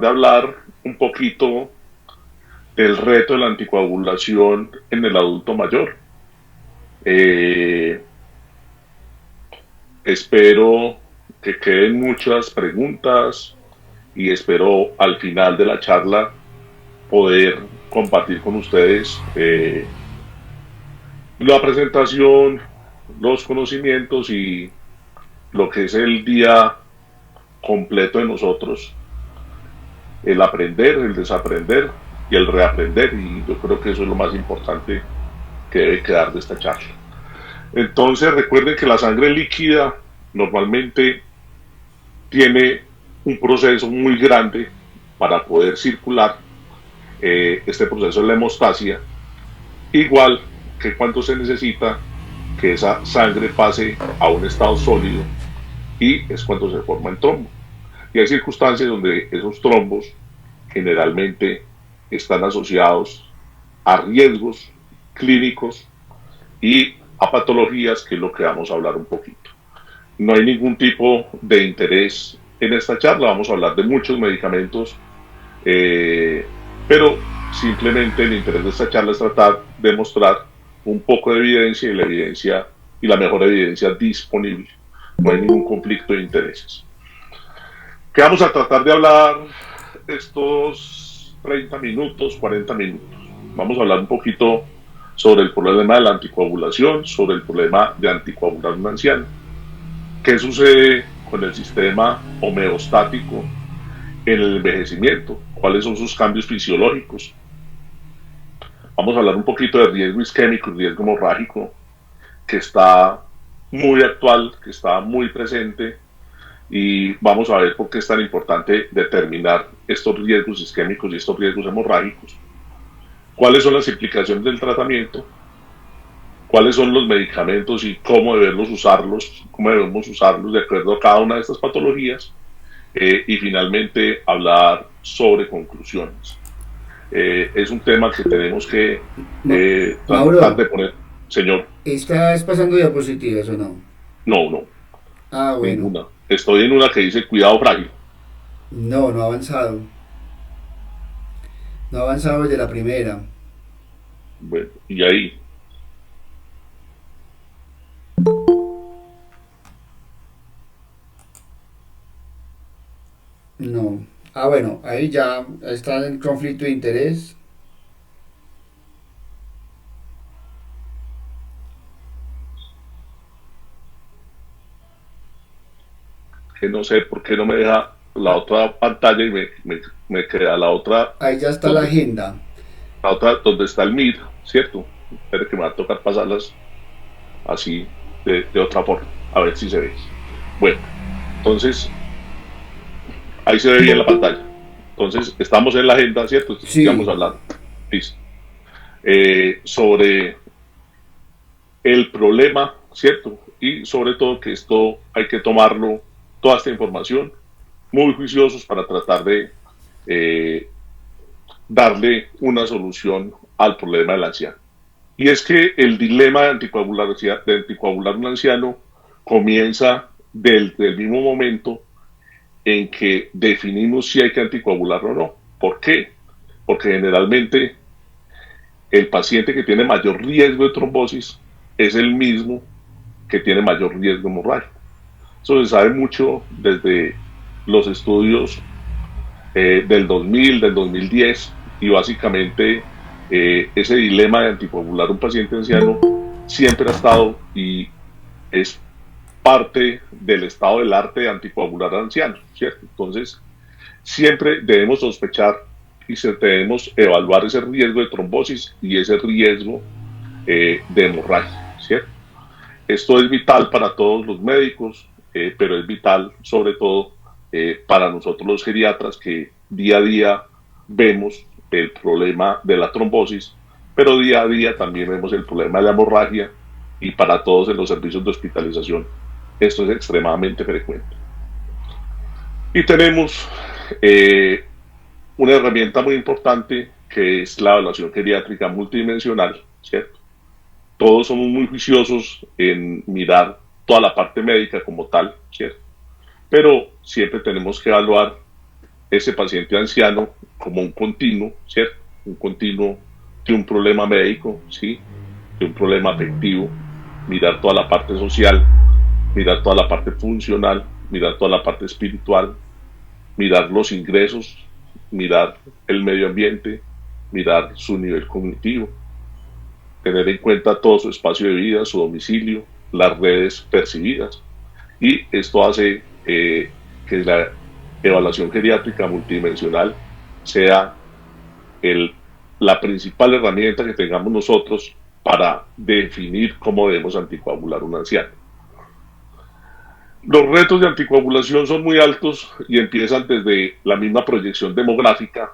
de hablar un poquito del reto de la anticoagulación en el adulto mayor. Eh, Espero que queden muchas preguntas y espero al final de la charla poder compartir con ustedes la presentación, los conocimientos y lo que es el día completo de nosotros, el aprender, el desaprender y el reaprender, y yo creo que eso es lo más importante que debe quedar de esta charla. Entonces recuerden que la sangre líquida normalmente tiene un proceso muy grande para poder circular. Este proceso es la hemostasia, igual que cuando se necesita que esa sangre pase a un estado sólido, y es cuando se forma el trombo. Y hay circunstancias donde esos trombos generalmente están asociados a riesgos clínicos y a patologías, que es lo que vamos a hablar un poquito. No hay ningún tipo de interés en esta charla, vamos a hablar de muchos medicamentos, pero simplemente el interés de esta charla es tratar de mostrar un poco de evidencia, y la evidencia y la mejor evidencia disponible. No hay ningún conflicto de intereses. ¿Qué vamos a tratar de hablar estos 30 minutos, 40 minutos? Vamos a hablar un poquito sobre el problema de la anticoagulación, sobre el problema de anticoagular un anciano. ¿Qué sucede con el sistema homeostático en el envejecimiento? ¿Cuáles son sus cambios fisiológicos? Vamos a hablar un poquito de riesgo isquémico y riesgo hemorrágico, que está muy actual, que está muy presente, y vamos a ver por qué es tan importante determinar estos riesgos isquémicos y estos riesgos hemorrágicos. ¿Cuáles son las implicaciones del tratamiento? ¿Cuáles son los medicamentos y cómo debemos usarlos de acuerdo a cada una de estas patologías? Y finalmente hablar sobre conclusiones. Es un tema que tenemos que tratar Mauro, de poner. Señor, ¿estás pasando diapositivas o no? no, no, Ah, bueno. ninguna. Estoy en una que dice cuidado frágil. No, no ha avanzado. No ha avanzado desde la primera. Bueno, y ahí, No. Ah, bueno, ahí ya está el conflicto de interés. que no sé por qué no me deja la Ah, otra pantalla y me queda ahí ya está la donde, agenda. la otra donde está el MIR, ¿cierto? Pero que me va a tocar pasarlas así de otra forma, a ver si se ve. Bueno, entonces ahí se ve bien la pantalla. Entonces estamos en la agenda, ¿cierto? Esto es que vamos a Sí, hablar. Listo. Sobre el problema, ¿cierto? Y sobre todo que esto hay que tomarlo, toda esta información, muy juiciosos para tratar de eh, darle una solución al problema del anciano. Y es que el dilema de anticoagular un anciano comienza del mismo momento en que definimos si hay que anticoagularlo o no. ¿Por qué? Porque generalmente el paciente que tiene mayor riesgo de trombosis es el mismo que tiene mayor riesgo hemorrágico. Eso se sabe mucho desde los estudios del 2000, del 2010, y básicamente ese dilema de anticoagular un paciente anciano siempre ha estado y es parte del estado del arte de anticoagular a ancianos, ¿cierto? Entonces, siempre debemos sospechar y debemos evaluar ese riesgo de trombosis y ese riesgo de hemorragia, ¿cierto? Esto es vital para todos los médicos, pero es vital sobre todo para nosotros los geriatras, que día a día vemos el problema de la trombosis, pero día a día también vemos el problema de la hemorragia, y para todos en los servicios de hospitalización esto es extremadamente frecuente. Y tenemos eh, una herramienta muy importante, que es la evaluación geriátrica multidimensional, ¿cierto? Todos somos muy juiciosos en mirar toda la parte médica como tal, ¿cierto? Pero siempre tenemos que evaluar ese paciente anciano como un continuo, ¿cierto? Un continuo de un problema médico, ¿sí? De un problema afectivo, mirar toda la parte social, mirar toda la parte funcional, mirar toda la parte espiritual, mirar los ingresos, mirar el medio ambiente, mirar su nivel cognitivo, tener en cuenta todo su espacio de vida, su domicilio, las redes percibidas. Y esto hace que la evaluación geriátrica multidimensional sea el, la principal herramienta que tengamos nosotros para definir cómo debemos anticoagular a un anciano. Los retos de anticoagulación son muy altos y empiezan desde la misma proyección demográfica,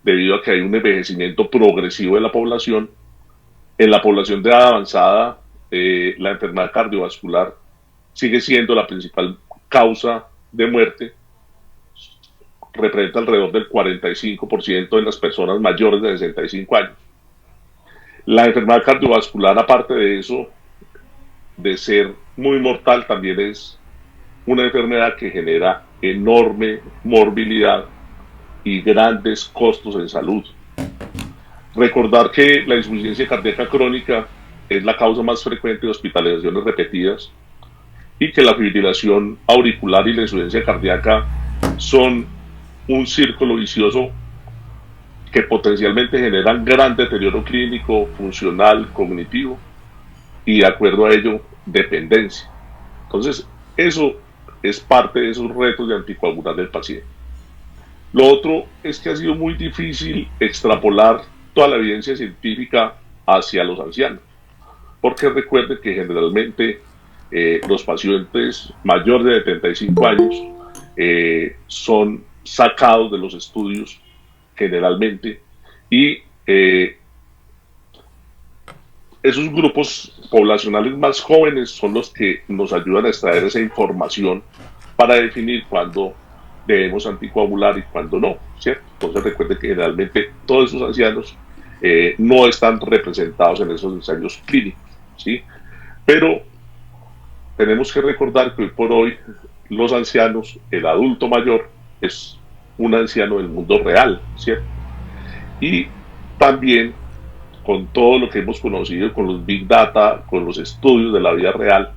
debido a que hay un envejecimiento progresivo de la población. En la población de edad avanzada, la enfermedad cardiovascular sigue siendo la principal causa de muerte, representa alrededor del 45% de las personas mayores de 65 años. La enfermedad cardiovascular, aparte de eso, de ser muy mortal, también es una enfermedad que genera enorme morbilidad y grandes costos en salud. Recordar que la insuficiencia cardíaca crónica es la causa más frecuente de hospitalizaciones repetidas y que la fibrilación auricular y la insuficiencia cardíaca son un círculo vicioso que potencialmente generan gran deterioro clínico, funcional, cognitivo y, de acuerdo a ello, dependencia. Entonces, eso es parte de esos retos de anticoagular del paciente. Lo otro es que ha sido muy difícil extrapolar toda la evidencia científica hacia los ancianos, porque recuerden que generalmente los pacientes mayores de 75 años son sacados de los estudios generalmente y esos grupos poblacionales más jóvenes son los que nos ayudan a extraer esa información para definir cuándo debemos anticoagular y cuándo no, ¿cierto? Entonces recuerden que generalmente todos esos ancianos no están representados en esos ensayos clínicos, ¿sí? Pero tenemos que recordar que hoy por hoy los ancianos, el adulto mayor, es un anciano del mundo real, ¿cierto? Y también con todo lo que hemos conocido, con los Big Data, con los estudios de la vida real,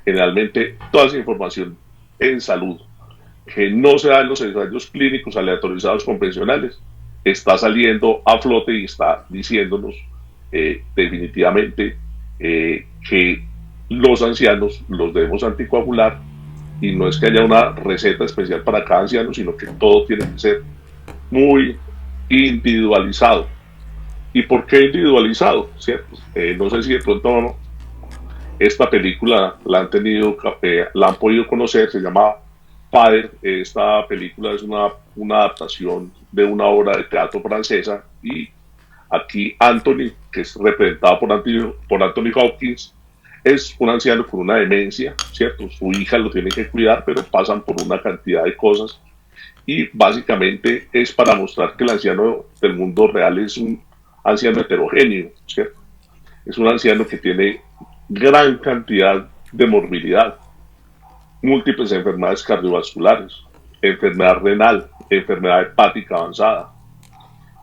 generalmente toda esa información en salud que no se da en los ensayos clínicos aleatorizados convencionales, está saliendo a flote y está diciéndonos definitivamente que los ancianos los debemos anticoagular y no es que haya una receta especial para cada anciano, sino que todo tiene que ser muy individualizado. ¿Y por qué individualizado? ¿Cierto? No sé si de pronto esta película la han tenido, la han podido conocer, se llama Father. Esta película es una adaptación de una obra de teatro francesa y aquí Anthony, que es representado por Anthony Hopkins, es un anciano con una demencia, ¿cierto? Su hija lo tiene que cuidar, pero pasan por una cantidad de cosas y básicamente es para mostrar que el anciano del mundo real es un anciano heterogéneo, ¿cierto? Es un anciano que tiene gran cantidad de morbilidad, múltiples enfermedades cardiovasculares, enfermedad renal, enfermedad hepática avanzada.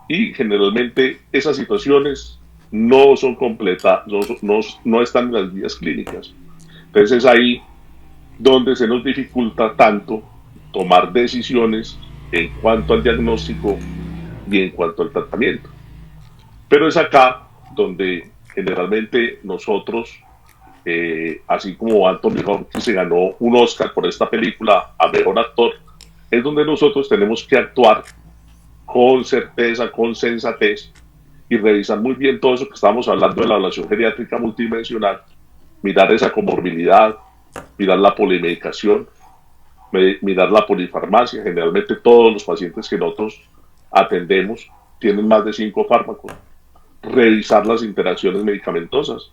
Y generalmente esas situaciones no son completas, no están en las guías clínicas. Entonces es ahí donde se nos dificulta tanto tomar decisiones en cuanto al diagnóstico y en cuanto al tratamiento. Pero es acá donde generalmente nosotros, así como Anthony Hopkins se ganó un Oscar por esta película a mejor actor, es donde nosotros tenemos que actuar con certeza, con sensatez y revisar muy bien todo eso que estamos hablando de la evaluación geriátrica multidimensional, mirar esa comorbilidad, mirar la polimedicación, mirar la polifarmacia. Generalmente todos los pacientes que nosotros atendemos tienen más de 5 fármacos, revisar las interacciones medicamentosas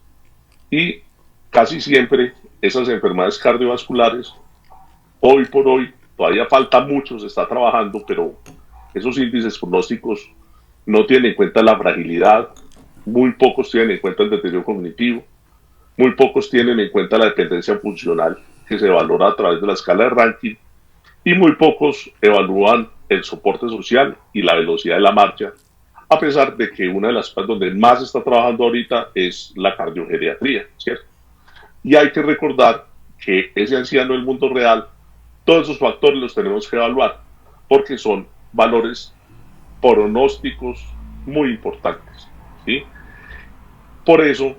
y casi siempre esas enfermedades cardiovasculares, hoy por hoy, todavía falta mucho, se está trabajando, pero esos índices pronósticos no tienen en cuenta la fragilidad, muy pocos tienen en cuenta el deterioro cognitivo, muy pocos tienen en cuenta la dependencia funcional que se valora a través de la escala de ranking y muy pocos evalúan el soporte social y la velocidad de la marcha, a pesar de que una de las cosas donde más se está trabajando ahorita es la cardiogeriatría, ¿cierto? Y hay que recordar que ese anciano del mundo real, todos esos factores los tenemos que evaluar, porque son valores pronósticos muy importantes, ¿sí? Por eso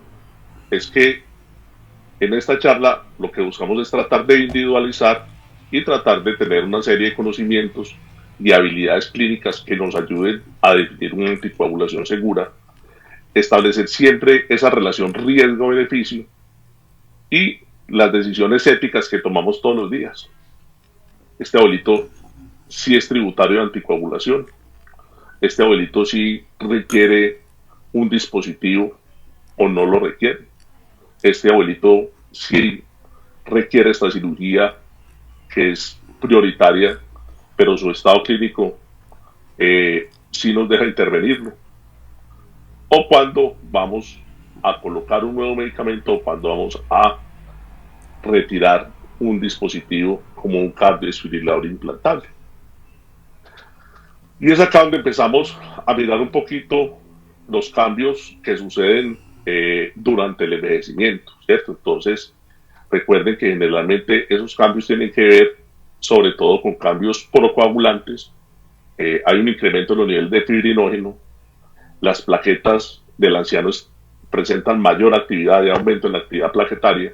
es que en esta charla lo que buscamos es tratar de individualizar y tratar de tener una serie de conocimientos y habilidades clínicas que nos ayuden a definir una anticoagulación segura, establecer siempre esa relación riesgo-beneficio y las decisiones éticas que tomamos todos los días. Este abuelito sí es tributario de anticoagulación, este abuelito sí requiere un dispositivo o no lo requiere, este abuelito sí requiere esta cirugía que es prioritaria, pero su estado clínico sí nos deja intervenirlo. O cuando vamos a colocar un nuevo medicamento o cuando vamos a retirar un dispositivo como un cardiodesfibrilador implantable. Y es acá donde empezamos a mirar un poquito los cambios que suceden durante el envejecimiento, ¿cierto? Entonces, recuerden que generalmente esos cambios tienen que ver sobre todo con cambios procoagulantes. Hay un incremento en los niveles de fibrinógeno, las plaquetas del anciano presentan mayor actividad y aumento en la actividad plaquetaria,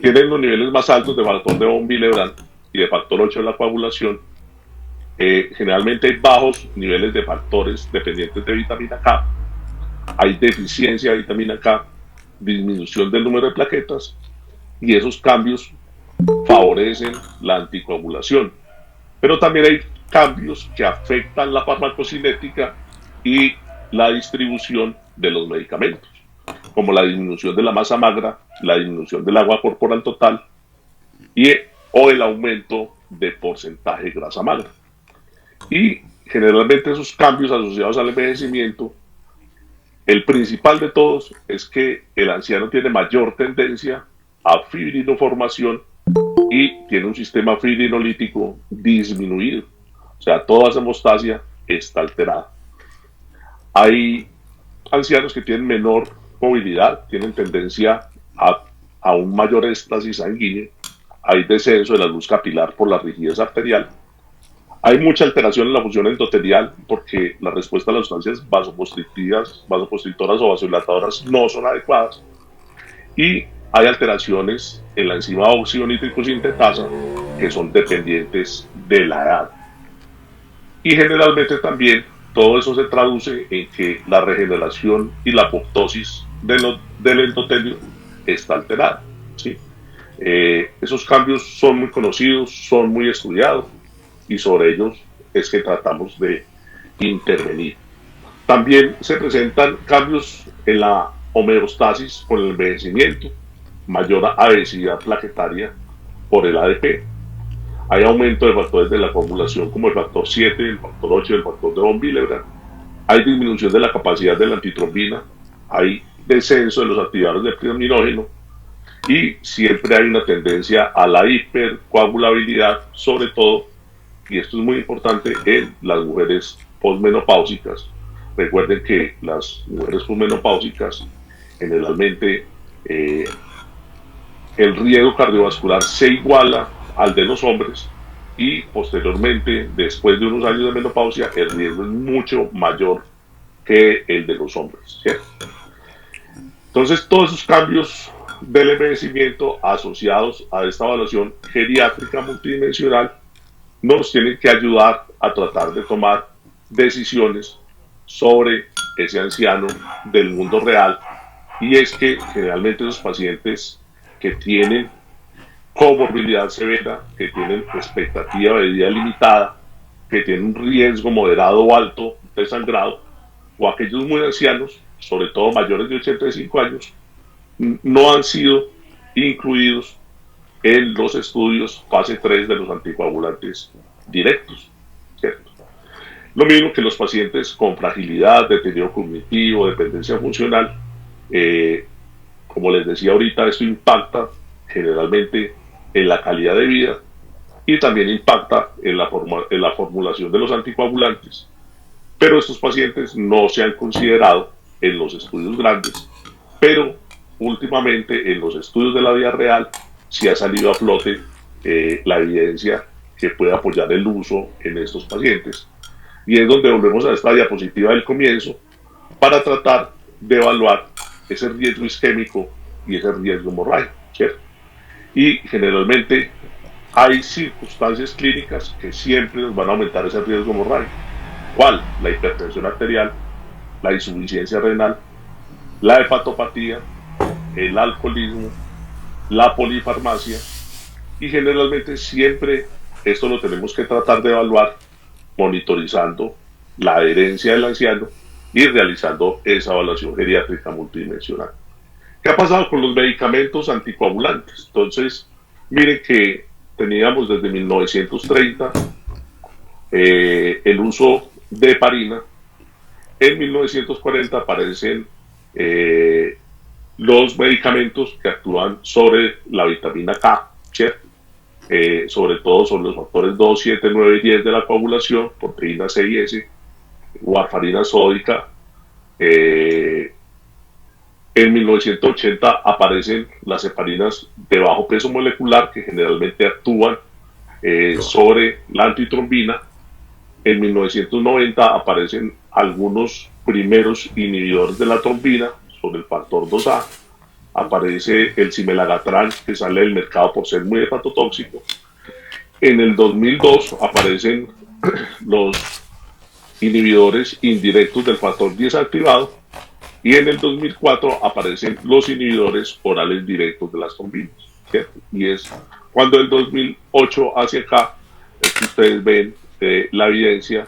tienen los niveles más altos de factor de von Willebrand y de factor 8 de la coagulación. Generalmente hay bajos niveles de factores dependientes de vitamina K, hay deficiencia de vitamina K, disminución del número de plaquetas, y esos cambios favorecen la anticoagulación. Pero también hay cambios que afectan la farmacocinética y la distribución de los medicamentos, como la disminución de la masa magra, la disminución del agua corporal total o el aumento de porcentaje de grasa magra. Y generalmente esos cambios asociados al envejecimiento, el principal de todos es que el anciano tiene mayor tendencia a fibrinoformación y tiene un sistema fibrinolítico disminuido. O sea, toda esa hemostasia está alterada. Hay ancianos que tienen menor movilidad, tienen tendencia a un mayor éstasis sanguíneo, hay descenso de la luz capilar por la rigidez arterial, hay mucha alteración en la función endotelial porque la respuesta a las sustancias vasoconstrictoras o vasodilatadoras no son adecuadas, y hay alteraciones en la enzima óxido nítrico sintetasa que son dependientes de la edad. Y generalmente también todo eso se traduce en que la regeneración y la apoptosis del endotelio está alterada, ¿sí? Esos cambios son muy conocidos, son muy estudiados y sobre ellos es que tratamos de intervenir. También se presentan cambios en la homeostasis por el envejecimiento, mayor adhesividad plaquetaria por el ADP. Hay aumento de factores de la coagulación como el factor 7, el factor 8 y el factor de von Willebrand. Hay disminución de la capacidad de la antitrombina, hay descenso de los activadores de predominógeno y siempre hay una tendencia a la hipercoagulabilidad, sobre todo, y esto es muy importante, en las mujeres posmenopáusicas. Recuerden que las mujeres posmenopáusicas generalmente el riesgo cardiovascular se iguala al de los hombres y posteriormente, después de unos años de menopausia, el riesgo es mucho mayor que el de los hombres, ¿cierto? Entonces, todos esos cambios del envejecimiento asociados a esta evaluación geriátrica multidimensional nos tienen que ayudar a tratar de tomar decisiones sobre ese anciano del mundo real, y es que generalmente esos pacientes que tienen comorbilidad severa, que tienen expectativa de vida limitada, que tienen un riesgo moderado o alto de sangrado, o aquellos muy ancianos, sobre todo mayores de 85 años, no han sido incluidos en los estudios fase 3 de los anticoagulantes directos, ¿cierto? Lo mismo que los pacientes con fragilidad, deterioro cognitivo, dependencia funcional. Como les decía ahorita, esto impacta generalmente en la calidad de vida y también impacta en la formulación de los anticoagulantes, pero estos pacientes no se han considerado en los estudios grandes, pero últimamente en los estudios de la vida real sí ha salido a flote la evidencia que puede apoyar el uso en estos pacientes. Y es donde volvemos a esta diapositiva del comienzo para tratar de evaluar ese riesgo isquémico y ese riesgo hemorrágico, ¿cierto? Y generalmente hay circunstancias clínicas que siempre nos van a aumentar ese riesgo hemorrágico. ¿Cuál? La hipertensión arterial, la insuficiencia renal, la hepatopatía, el alcoholismo, la polifarmacia, y generalmente siempre esto lo tenemos que tratar de evaluar monitorizando la adherencia del anciano y realizando esa evaluación geriátrica multidimensional. ¿Qué ha pasado con los medicamentos anticoagulantes? Entonces, miren que teníamos desde 1930 el uso de heparina. En 1940 aparecen los medicamentos que actúan sobre la vitamina K, ¿cierto? Sobre todo sobre los factores 2, 7, 9 y 10 de la coagulación, proteína C y S, warfarina sódica. En 1980 aparecen las heparinas de bajo peso molecular que generalmente actúan sobre la antitrombina. En 1990 aparecen algunos primeros inhibidores de la trombina sobre el factor 2A. Aparece el cimelagatrán, que sale del mercado por ser muy hepatotóxico. En el 2002 aparecen los inhibidores indirectos del factor 10 activado, y en el 2004 aparecen los inhibidores orales directos de las trombinas, ¿cierto? Y es cuando del 2008 hacia acá es que ustedes ven la evidencia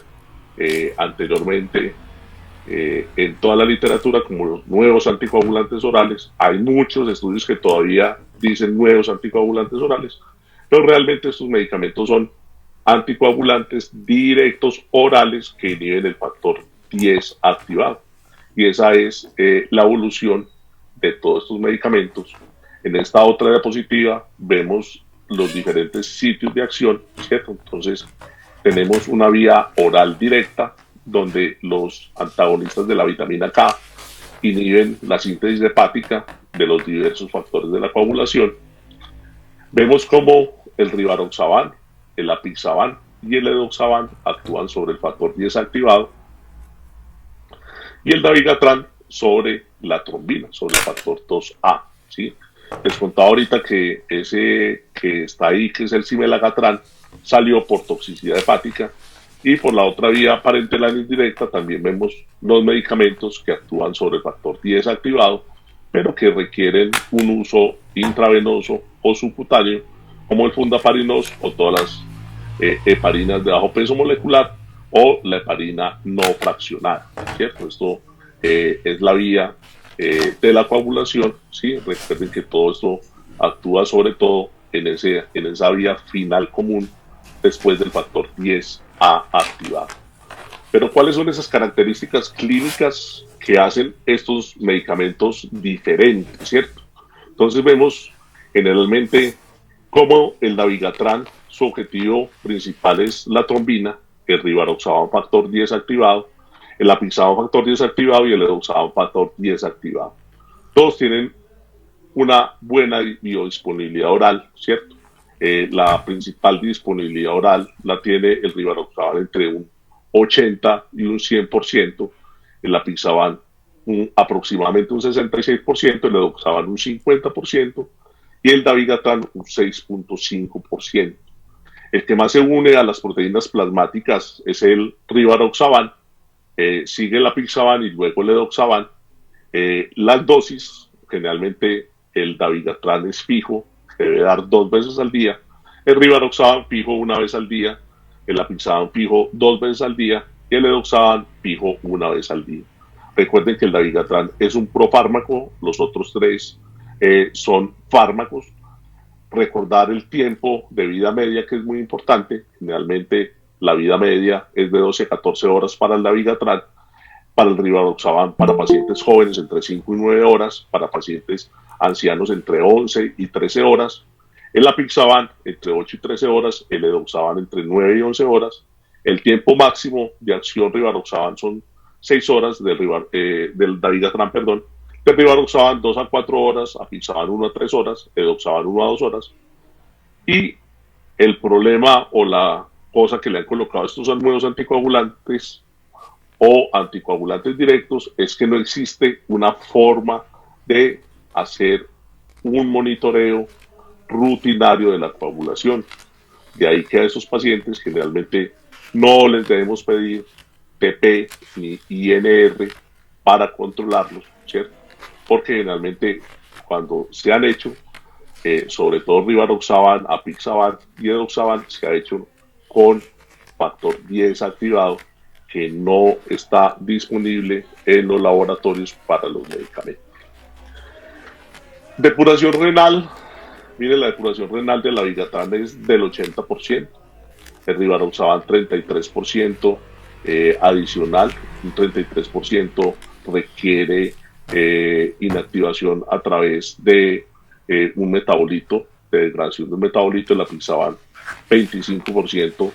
anteriormente en toda la literatura como los nuevos anticoagulantes orales. Hay muchos estudios que todavía dicen nuevos anticoagulantes orales, pero realmente estos medicamentos son anticoagulantes directos orales que inhiben el factor 10 activado. Y esa es la evolución de todos estos medicamentos. En esta otra diapositiva vemos los diferentes sitios de acción, ¿cierto? Entonces tenemos una vía oral directa donde los antagonistas de la vitamina K inhiben la síntesis hepática de los diversos factores de la coagulación. Vemos cómo el rivaroxaban, el apixaban y el edoxaban actúan sobre el factor 10 activado, y el dabigatran sobre la trombina, sobre el factor 2A, ¿sí? Les contaba ahorita que ese que está ahí, que es el cimelagatrán, salió por toxicidad hepática, y por la otra vía parenteral indirecta también vemos los medicamentos que actúan sobre el factor 10 activado, pero que requieren un uso intravenoso o subcutáneo, como el fundaparinos o todas las heparinas de bajo peso molecular o la heparina no fraccionada, ¿cierto? Esto es la vía de la coagulación, ¿sí? Recuerden que todo esto actúa sobre todo en esa vía final común después del factor 10A activado. Pero ¿cuáles son esas características clínicas que hacen estos medicamentos diferentes, ¿cierto? Entonces vemos generalmente cómo el dabigatran, su objetivo principal es la trombina, el rivaroxaban factor 10 activado, el apixaban factor 10 activado y el edoxaban factor 10 activado. Todos tienen una buena biodisponibilidad oral, ¿cierto? La principal disponibilidad oral la tiene el rivaroxaban entre un 80 y un 100%, el apixaban aproximadamente un 66%, el edoxaban un 50% y el dabigatran un 6.5%. El que más se une a las proteínas plasmáticas es el rivaroxaban, sigue el apixaban y luego el edoxaban. Las dosis, generalmente el dabigatran es fijo, se debe dar 2 veces al día, el rivaroxaban fijo 1 vez al día, el apixaban fijo 2 veces al día y el edoxaban fijo 1 vez al día. Recuerden que el dabigatran es un profármaco, los otros 3 son fármacos. Recordar el tiempo de vida media, que es muy importante. Generalmente la vida media es de 12 a 14 horas para el dabigatran, para el rivaroxaban para pacientes jóvenes entre 5 y 9 horas, para pacientes ancianos entre 11 y 13 horas. El apixaban entre 8 y 13 horas, el edoxaban entre 9 y 11 horas. El tiempo máximo de acción rivaroxaban son 6 horas, del dabigatran, perdón. Del rivaroxaban 2 a 4 horas, apixaban 1 a 3 horas, edoxaban 1 a 2 horas. Y el problema o la cosa que le han colocado a estos nuevos anticoagulantes o anticoagulantes directos es que no existe una forma de hacer un monitoreo rutinario de la coagulación. De ahí que a esos pacientes generalmente no les debemos pedir TP ni INR para controlarlos, ¿cierto? Porque generalmente cuando se han hecho, sobre todo rivaroxaban, apixaban y edoxaban, se ha hecho con factor 10 activado, que no está disponible en los laboratorios para los medicamentos. Depuración renal. Mire, la depuración renal de la vigatán es del 80%, el rivaroxaban 33%, adicional, un 33% requiere inactivación a través de un metabolito, de degradación de un metabolito, el apixaban 25%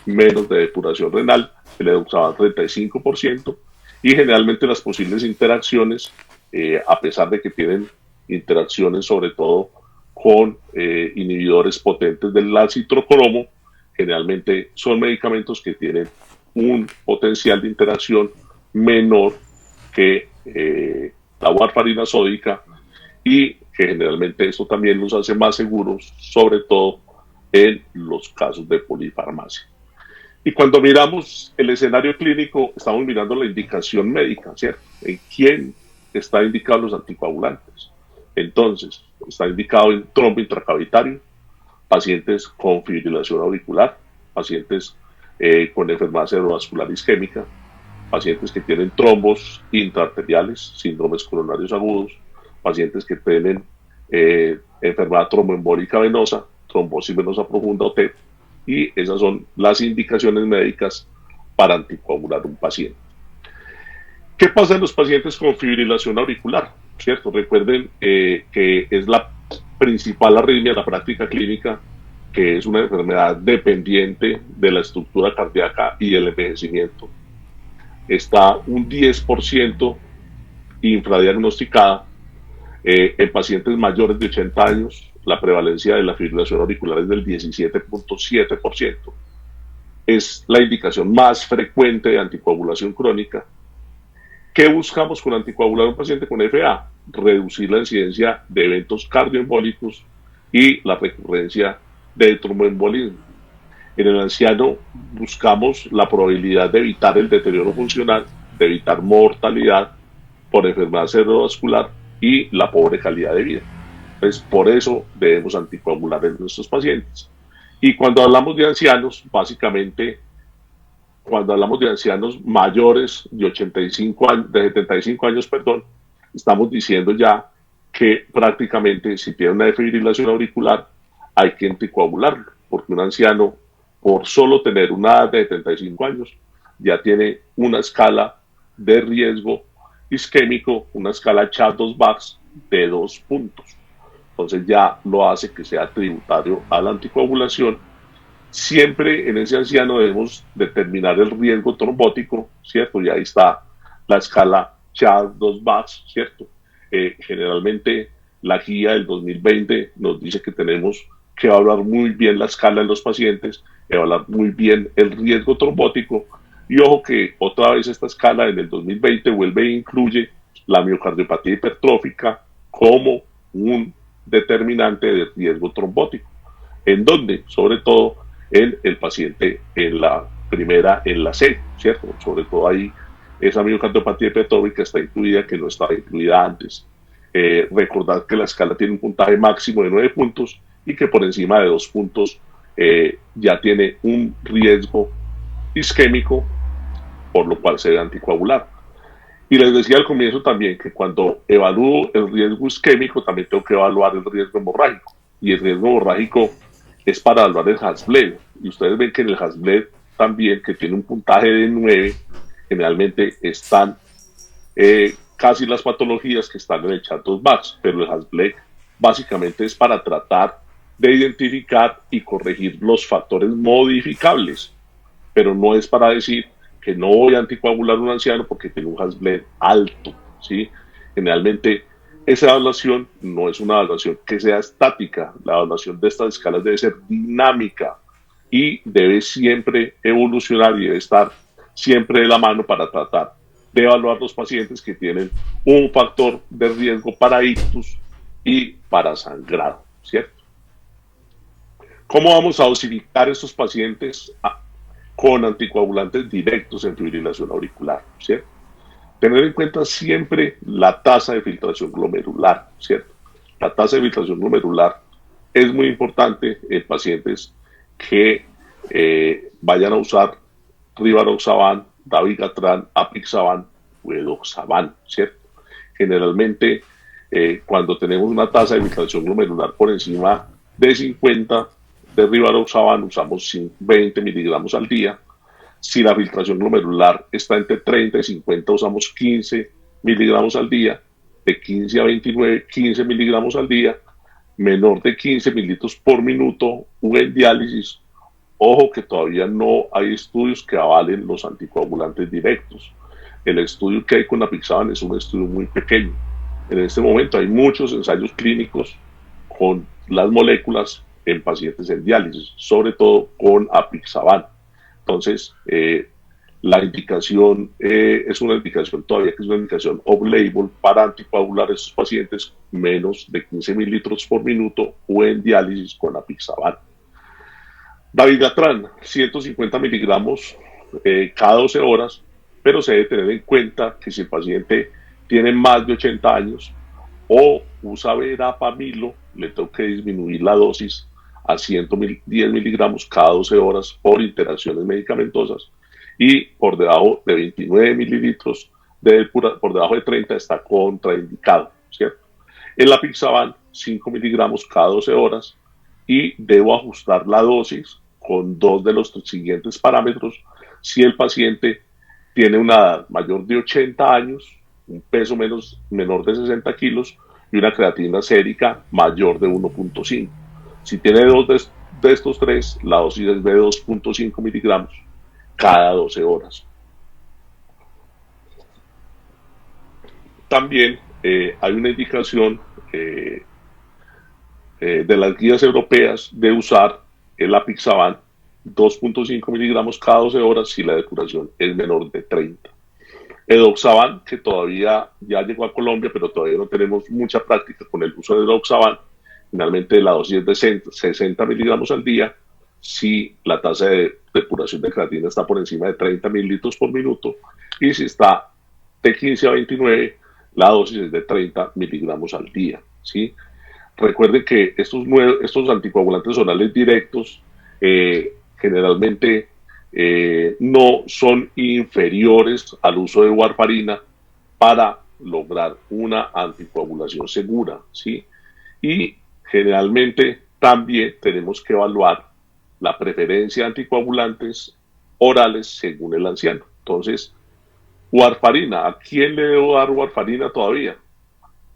menos de depuración renal, el edoxaban 35%, y generalmente las posibles interacciones, a pesar de que tienen interacciones sobre todo con inhibidores potentes del citrocromo, generalmente son medicamentos que tienen un potencial de interacción menor que la warfarina sódica, y que generalmente esto también nos hace más seguros, sobre todo en los casos de polifarmacia. Y cuando miramos el escenario clínico, estamos mirando la indicación médica, ¿cierto? ¿En quién está indicado los anticoagulantes? Entonces, está indicado en trombo intracavitario, pacientes con fibrilación auricular, pacientes con enfermedad cerebrovascular isquémica, pacientes que tienen trombos intraarteriales, síndromes coronarios agudos, pacientes que tienen enfermedad tromboembólica venosa, trombosis venosa profunda o TEP, y esas son las indicaciones médicas para anticoagular un paciente. ¿Qué pasa en los pacientes con fibrilación auricular? ¿Cierto? Recuerden que es la principal arritmia de la práctica clínica, que es una enfermedad dependiente de la estructura cardíaca y del envejecimiento. Está un 10% infradiagnosticada. En pacientes mayores de 80 años, la prevalencia de la fibrilación auricular es del 17.7%. Es la indicación más frecuente de anticoagulación crónica. ¿Qué buscamos con anticoagular a un paciente con FA? Reducir la incidencia de eventos cardioembólicos y la recurrencia de tromboembolismo. En el anciano buscamos la probabilidad de evitar el deterioro funcional, de evitar mortalidad por enfermedad cerebrovascular y la pobre calidad de vida. Entonces, por eso debemos anticoagular en nuestros pacientes. Y cuando hablamos de ancianos, básicamente, cuando hablamos de ancianos mayores de 85 años, de 75 años, perdón, estamos diciendo ya que prácticamente si tiene una defibrilación auricular hay que anticoagularlo, porque un anciano, por solo tener una edad de 75 años, ya tiene una escala de riesgo isquémico, una escala Charles-Bach de 2 puntos. Entonces ya lo hace que sea tributario a la anticoagulación. Siempre en ese anciano debemos determinar el riesgo trombótico, ¿cierto? Y ahí está la escala Charles-Bach, ¿cierto? Generalmente la guía del 2020 nos dice que tenemos que evaluar muy bien la escala en los pacientes, evaluar muy bien el riesgo trombótico. Y ojo que otra vez esta escala en el 2020 vuelve e incluye la miocardiopatía hipertrófica como un determinante de riesgo trombótico. ¿En dónde? Sobre todo en el paciente en la primera, en la C, ¿cierto? Sobre todo ahí esa miocardiopatía hipertrófica está incluida, que no estaba incluida antes. Recordad que la escala tiene un puntaje máximo de 9 puntos y que por encima de 2 puntos ya tiene un riesgo isquémico, por lo cual se debe anticoagular. Y les decía al comienzo también que cuando evalúo el riesgo isquémico también tengo que evaluar el riesgo hemorrágico. Y el riesgo hemorrágico es para evaluar el Hasbled. Y ustedes ven que en el Hasbled también, que tiene un puntaje de 9, generalmente están casi las patologías que están en el Charles-Bach, pero el Hasbled básicamente es para tratar de identificar y corregir los factores modificables, pero no es para decir que no voy a anticoagular a un anciano porque tiene un Hasbled alto, ¿sí? Generalmente esa evaluación no es una evaluación que sea estática, la evaluación de estas escalas debe ser dinámica y debe siempre evolucionar y debe estar siempre de la mano para tratar de evaluar los pacientes que tienen un factor de riesgo para ictus y para sangrado, ¿cierto? ¿Cómo vamos a dosificar a estos pacientes con anticoagulantes directos en fibrilación auricular, ¿cierto? Tener en cuenta siempre la tasa de filtración glomerular, ¿cierto? La tasa de filtración glomerular es muy importante en pacientes que vayan a usar rivaroxaban, dabigatran, apixaban o edoxaban, ¿cierto? Generalmente, cuando tenemos una tasa de filtración glomerular por encima de 50 de rivaroxaban, usamos 20 miligramos al día. Si la filtración glomerular está entre 30 y 50, usamos 15 miligramos al día. De 15 a 29, 15 miligramos al día. Menor de 15 mililitros por minuto o en diálisis. Ojo que todavía no hay estudios que avalen los anticoagulantes directos. El estudio que hay con apixaban es un estudio muy pequeño. En este momento hay muchos ensayos clínicos con las moléculas en pacientes en diálisis, sobre todo con apixaban. Entonces, la indicación es una indicación todavía que es una indicación off-label para anticoagular a estos pacientes menos de 15 mililitros por minuto o en diálisis con apixaban. Dabigatran, 150 miligramos cada 12 horas, pero se debe tener en cuenta que si el paciente tiene más de 80 años o usa verapamilo, le tengo que disminuir la dosis a 110 miligramos cada 12 horas por interacciones medicamentosas y por debajo de 29 mililitros, por debajo de 30 está contraindicado, ¿cierto? El apixaban, 5 miligramos cada 12 horas y debo ajustar la dosis con dos de los siguientes parámetros si el paciente tiene una edad mayor de 80 años, un peso menor de 60 kilos y una creatinina sérica mayor de 1.5. Si tiene dos de estos tres, la dosis es de 2.5 miligramos cada 12 horas. También hay una indicación de las guías europeas de usar el apixaban 2.5 miligramos cada 12 horas si la depuración es menor de 30. Edoxaban, que todavía ya llegó a Colombia, pero todavía no tenemos mucha práctica con el uso de edoxaban. Finalmente la dosis es de 60 miligramos al día si la tasa de depuración de creatina está por encima de 30 mililitros por minuto y si está de 15 a 29 la dosis es de 30 miligramos al día, ¿sí? Recuerden que estos anticoagulantes orales directos generalmente no son inferiores al uso de warfarina para lograr una anticoagulación segura, ¿sí? Y generalmente también tenemos que evaluar la preferencia de anticoagulantes orales según el anciano. Entonces, warfarina, ¿a quién le debo dar warfarina todavía?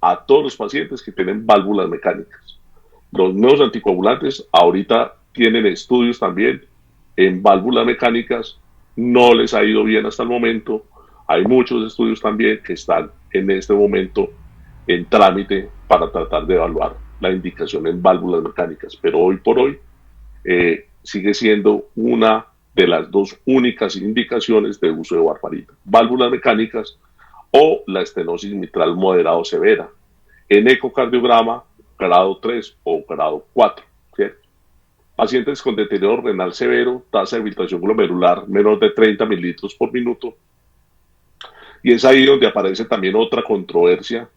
A todos los pacientes que tienen válvulas mecánicas. Los nuevos anticoagulantes ahorita tienen estudios también en válvulas mecánicas, no les ha ido bien hasta el momento. Hay muchos estudios también que están en este momento en trámite para tratar de evaluar la indicación en válvulas mecánicas, pero hoy por hoy sigue siendo una de las dos únicas indicaciones de uso de warfarina, válvulas mecánicas o la estenosis mitral moderada o severa, en ecocardiograma grado 3 o grado 4, ¿cierto? Pacientes con deterioro renal severo, tasa de filtración glomerular menor de 30 mililitros por minuto. Y es ahí donde aparece también otra controversia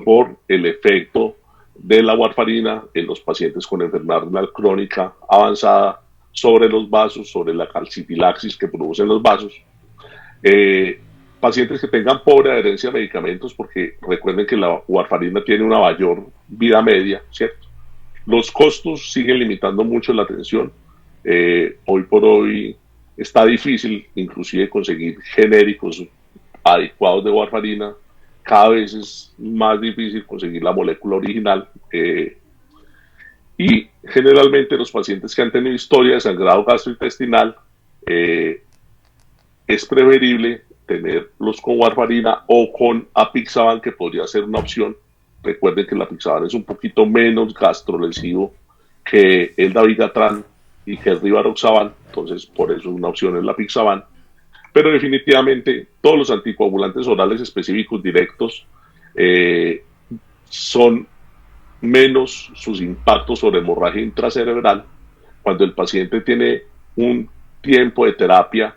por el efecto de la warfarina en los pacientes con enfermedad renal crónica avanzada sobre los vasos, sobre la calcifilaxis que producen los vasos. Pacientes que tengan pobre adherencia a medicamentos, porque recuerden que la warfarina tiene una mayor vida media, ¿cierto? Los costos siguen limitando mucho la atención. Hoy por hoy está difícil inclusive conseguir genéricos adecuados de warfarina. Cada vez es más difícil conseguir la molécula original. Y generalmente los pacientes que han tenido historia de sangrado gastrointestinal, eh, es preferible tenerlos con warfarina o con apixaban, que podría ser una opción. Recuerden que el apixaban es un poquito menos gastrolesivo que el dabigatran y que el rivaroxaban, entonces por eso una opción es la apixaban. Pero definitivamente todos los anticoagulantes orales específicos directos eh, son menos sus impactos sobre hemorragia intracerebral cuando el paciente tiene un tiempo de terapia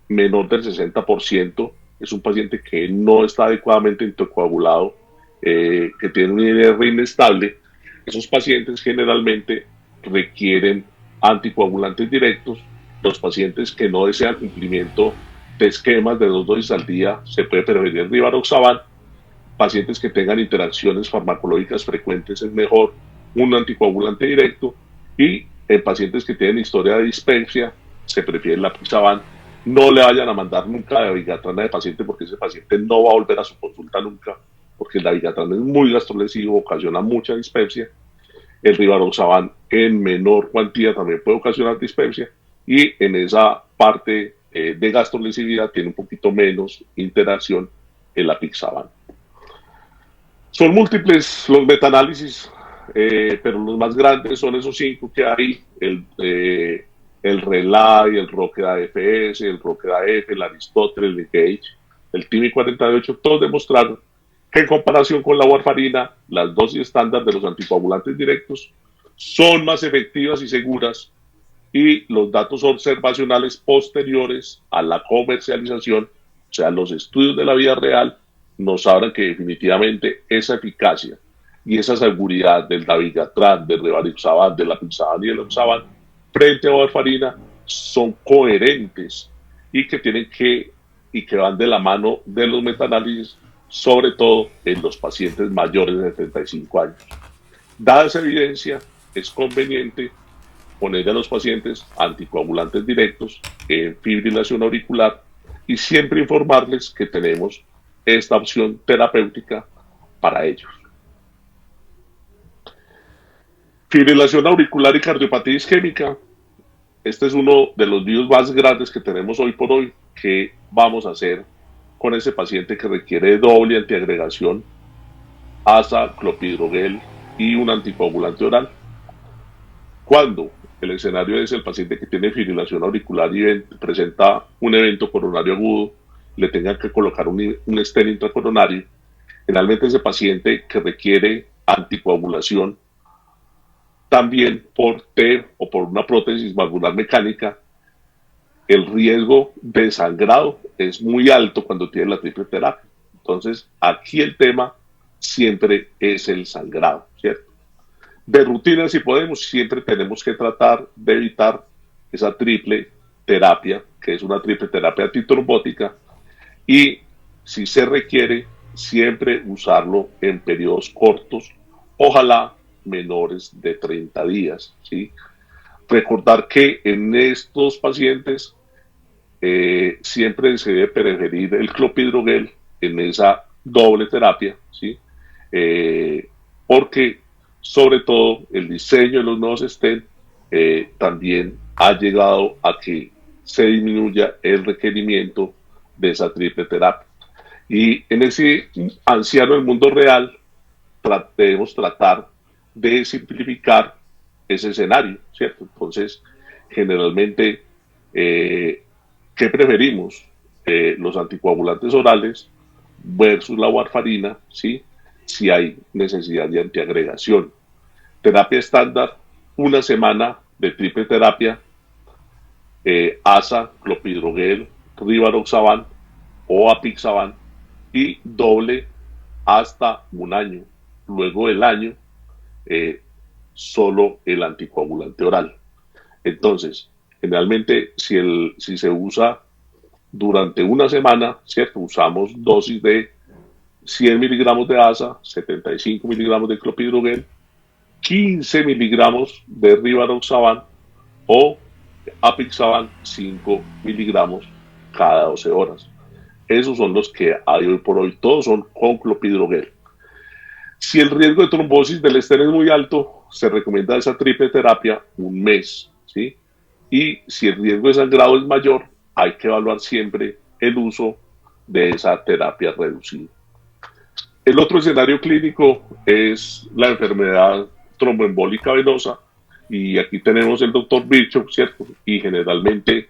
menor del 60%, es un paciente que no está adecuadamente anticoagulado, que tiene un INR inestable. Esos pacientes generalmente requieren anticoagulantes directos. Los pacientes que no desean cumplimiento de esquemas de 2 dosis al día, se puede preferir el rivaroxaban. Pacientes que tengan interacciones farmacológicas frecuentes, es mejor un anticoagulante directo. Y en pacientes que tienen historia de dispepsia, se prefiere la apixaban. No le vayan a mandar nunca dabigatran de paciente, porque ese paciente no va a volver a su consulta nunca, porque el dabigatran es muy gastrolesivo, ocasiona mucha dispepsia. El rivaroxaban en menor cuantía también puede ocasionar dispepsia, y en esa parte de gastrolesividad tiene un poquito menos interacción el apixaban. Son múltiples los metaanálisis, pero los más grandes son esos 5 que hay: el RELAI, el ROCKED-AFS, el ROCKED-AF, el Aristóteles, el Engage, el TIMI-48, todos demostraron que en comparación con la warfarina, las dosis estándar de los anticoagulantes directos son más efectivas y seguras, y los datos observacionales posteriores a la comercialización, o sea, los estudios de la vida real, nos hablan que definitivamente esa eficacia y esa seguridad del dabigatran, del rivaroxaban, del apixaban y del oxaban frente a warfarina son coherentes, y que tienen que van de la mano de los metaanálisis, sobre todo en los pacientes mayores de 35 años. Dada esa evidencia, es conveniente poner a los pacientes anticoagulantes directos en fibrilación auricular, y siempre informarles que tenemos esta opción terapéutica para ellos. Fibrilación auricular y cardiopatía isquémica. Este es uno de los líos más grandes que tenemos hoy por hoy. ¿Qué vamos a hacer con ese paciente que requiere doble antiagregación, ASA, clopidogrel y un anticoagulante oral? Cuando el escenario es el paciente que tiene fibrilación auricular y presenta un evento coronario agudo, le tengan que colocar un stent intracoronario, generalmente ese paciente que requiere anticoagulación también por TEV o por una prótesis valvular mecánica, el riesgo de sangrado es muy alto cuando tiene la triple terapia. Entonces, aquí el tema siempre es el sangrado, ¿cierto? De rutina, si podemos, siempre tenemos que tratar de evitar esa triple terapia, que es una triple terapia antitrombótica, y si se requiere, siempre usarlo en periodos cortos, ojalá menores de 30 días, ¿sí? Recordar que en estos pacientes siempre se debe preferir el clopidogrel en esa doble terapia, ¿sí? Porque sobre todo el diseño de los nuevos stent también ha llegado a que se disminuya el requerimiento de esa triple terapia. Y en ese anciano del mundo real debemos tratar de simplificar ese escenario, ¿cierto? Entonces, generalmente, ¿qué preferimos? Los anticoagulantes orales versus la warfarina, ¿sí? Si hay necesidad de antiagregación. Terapia estándar, una semana de triple terapia, ASA, clopidogrel, rivaroxaban o apixaban, y doble hasta un año. Luego del año, solo el anticoagulante oral. Entonces, generalmente, si se usa durante una semana, ¿cierto? Usamos dosis de 100 miligramos de ASA, 75 miligramos de clopidogrel, 15 miligramos de rivaroxaban o apixaban 5 miligramos cada 12 horas. Esos son los que hay hoy por hoy, todos son con clopidogrel. Si el riesgo de trombosis del estén es muy alto, se recomienda esa triple terapia un mes, ¿sí? Y si el riesgo de sangrado es mayor, hay que evaluar siempre el uso de esa terapia reducida. El otro escenario clínico es la enfermedad tromboembólica venosa, y aquí tenemos el doctor Birchow, ¿cierto? Y generalmente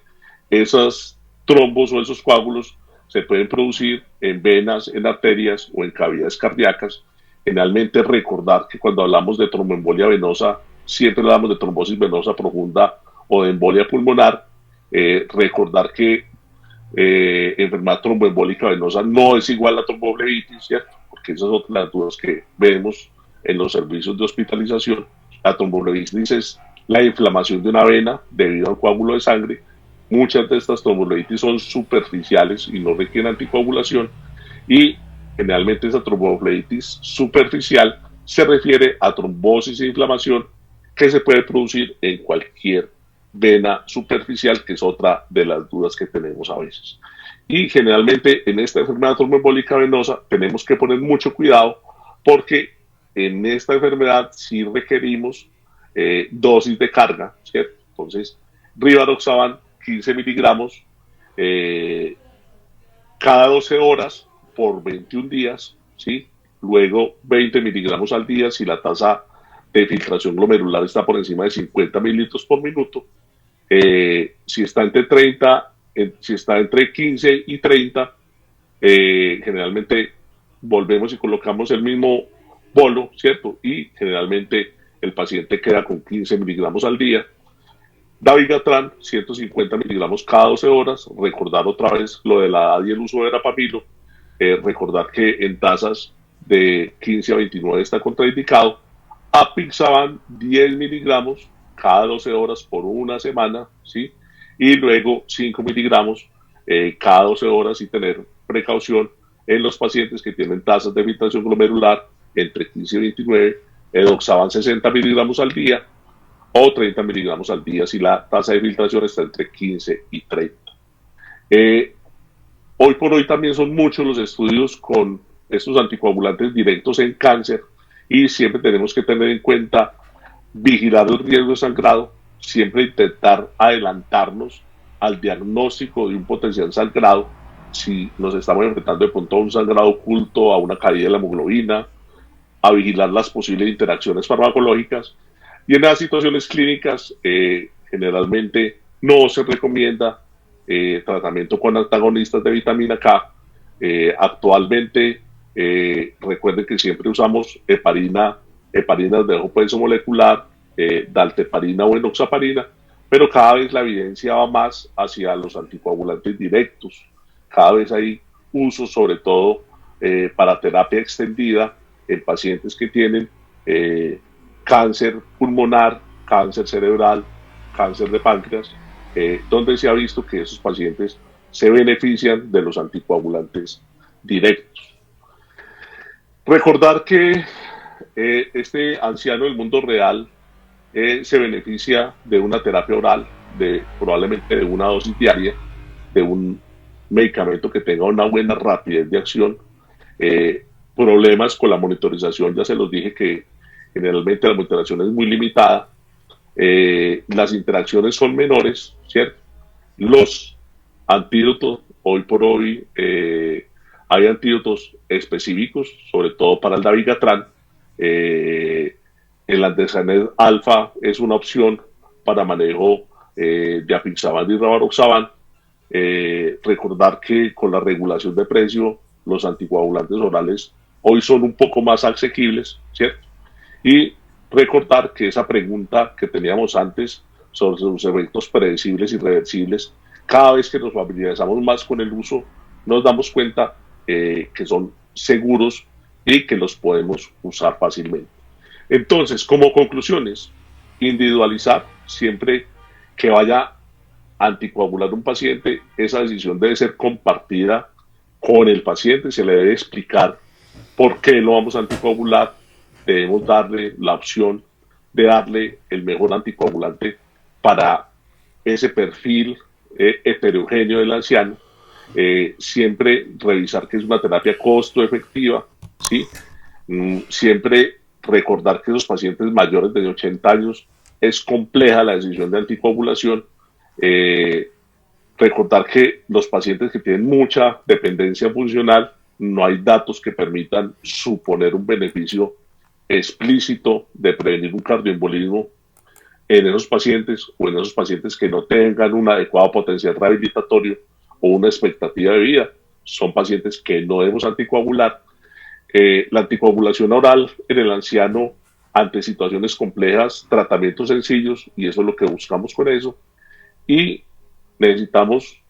esas trombos o esos coágulos se pueden producir en venas, en arterias o en cavidades cardíacas. Generalmente recordar que cuando hablamos de tromboembolia venosa, siempre hablamos de trombosis venosa profunda o de embolia pulmonar. Recordar que enfermedad tromboembólica venosa no es igual a tromboflebitis, ¿cierto? Porque esas son las dudas que vemos en los servicios de hospitalización. La tromboflebitis es la inflamación de una vena debido a un coágulo de sangre. Muchas de estas tromboflebitis son superficiales y no requieren anticoagulación, y generalmente esa tromboflebitis superficial se refiere a trombosis e inflamación que se puede producir en cualquier vena superficial, que es otra de las dudas que tenemos a veces. Y generalmente en esta enfermedad tromboembólica venosa tenemos que poner mucho cuidado, porque en esta enfermedad sí requerimos dosis de carga, ¿cierto? Entonces, Rivaroxaban 15 miligramos cada 12 horas por 21 días, ¿sí? Luego 20 miligramos al día si la tasa de filtración glomerular está por encima de 50 mililitros por minuto. Si está entre 30, si está entre 15 y 30, generalmente volvemos y colocamos el mismo bolo, ¿cierto? Y generalmente el paciente queda con 15 miligramos al día. Dabigatran, 150 miligramos cada 12 horas. Recordar otra vez lo de la edad y el uso de verapamilo. Recordar que en tasas de 15 a 29 está contraindicado. Apixaban, 10 miligramos cada 12 horas por una semana, ¿sí? Y luego 5 miligramos cada 12 horas, y tener precaución en los pacientes que tienen tasas de filtración glomerular entre 15 y 29. Edoxaban 60 miligramos al día o 30 miligramos al día si la tasa de filtración está entre 15 y 30. Hoy por hoy también son muchos los estudios con estos anticoagulantes directos en cáncer, y siempre tenemos que tener en cuenta vigilar el riesgo de sangrado, siempre intentar adelantarnos al diagnóstico de un potencial sangrado si nos estamos enfrentando de pronto a un sangrado oculto, a una caída de la hemoglobina, a vigilar las posibles interacciones farmacológicas. Y en las situaciones clínicas, generalmente no se recomienda tratamiento con antagonistas de vitamina K. Actualmente, recuerden que siempre usamos heparinas de bajo peso molecular, dalteparina o enoxaparina, pero cada vez la evidencia va más hacia los anticoagulantes directos. Cada vez hay usos, sobre todo para terapia extendida en pacientes que tienen cáncer pulmonar, cáncer cerebral, cáncer de páncreas, donde se ha visto que esos pacientes se benefician de los anticoagulantes directos. Recordar que este anciano del mundo real se beneficia de una terapia oral, probablemente de una dosis diaria, de un medicamento que tenga una buena rapidez de acción. Problemas con la monitorización, ya se los dije que generalmente la monitorización es muy limitada. Las interacciones son menores, ¿cierto? Los antídotos, hoy por hoy, hay antídotos específicos, sobre todo para el dabigatran. El andexanet alfa es una opción para manejo de apixaban y rivaroxaban. Recordar que con la regulación de precio, los anticoagulantes orales hoy son un poco más asequibles, ¿cierto? Y recordar que esa pregunta que teníamos antes sobre los efectos predecibles y reversibles, cada vez que nos familiarizamos más con el uso, nos damos cuenta que son seguros y que los podemos usar fácilmente. Entonces, como conclusiones, individualizar siempre que vaya a anticoagular un paciente, esa decisión debe ser compartida con el paciente, se le debe explicar por qué lo vamos a anticoagular, debemos darle la opción de darle el mejor anticoagulante para ese perfil heterogéneo del anciano. Siempre revisar que es una terapia costo efectiva, ¿sí? Siempre recordar que esos pacientes mayores de 80 años es compleja la decisión de anticoagulación. Eh, Recordar que los pacientes que tienen mucha dependencia funcional, no hay datos que permitan suponer un beneficio explícito de prevenir un cardioembolismo en esos pacientes o en esos pacientes que no tengan un adecuado potencial rehabilitatorio o una expectativa de vida. Son pacientes que no debemos anticoagular. La anticoagulación oral en el anciano ante situaciones complejas, tratamientos sencillos, y eso es lo que buscamos con eso. Y necesitamos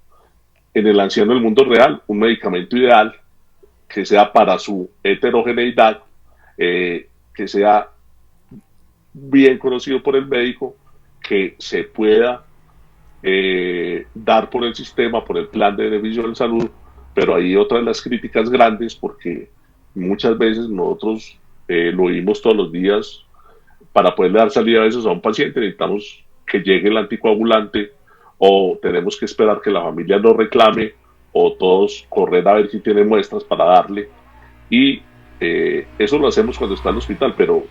en el anciano del mundo real un medicamento ideal que sea para su heterogeneidad, que sea bien conocido por el médico, que se pueda dar por el sistema, por el plan de beneficio de salud, pero hay otra de las críticas grandes porque muchas veces nosotros lo oímos todos los días, para poderle dar salida a veces a un paciente necesitamos que llegue el anticoagulante o tenemos que esperar que la familia lo reclame o todos correr a ver si tiene muestras para darle y eso lo hacemos cuando está en el hospital, pero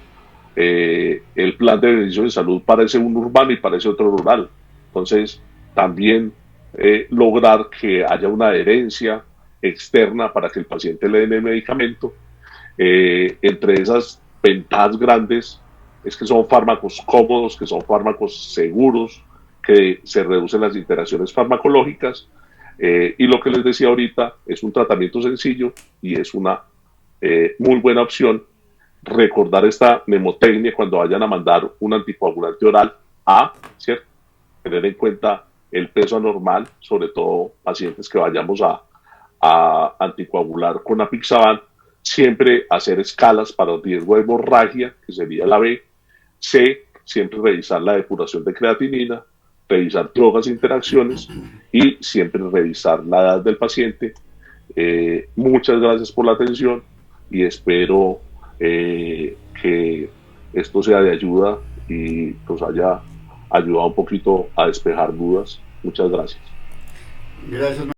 el plan de beneficio de salud parece un urbano y parece otro rural. Entonces, también lograr que haya una adherencia externa para que el paciente le den el medicamento. Entre esas ventajas grandes es que son fármacos cómodos, que son fármacos seguros, que se reducen las interacciones farmacológicas. Y lo que les decía ahorita es un tratamiento sencillo y es una muy buena opción. Recordar esta mnemotecnia cuando vayan a mandar un anticoagulante oral ¿cierto? Tener en cuenta el peso anormal, sobre todo pacientes que vayamos a anticoagular con apixaban, siempre hacer escalas para el riesgo de hemorragia, que sería la B, C, siempre revisar la depuración de creatinina, revisar drogas e interacciones y siempre revisar la edad del paciente. Muchas gracias por la atención y espero que esto sea de ayuda y nos haya ayudado un poquito a despejar dudas. Muchas gracias. Gracias.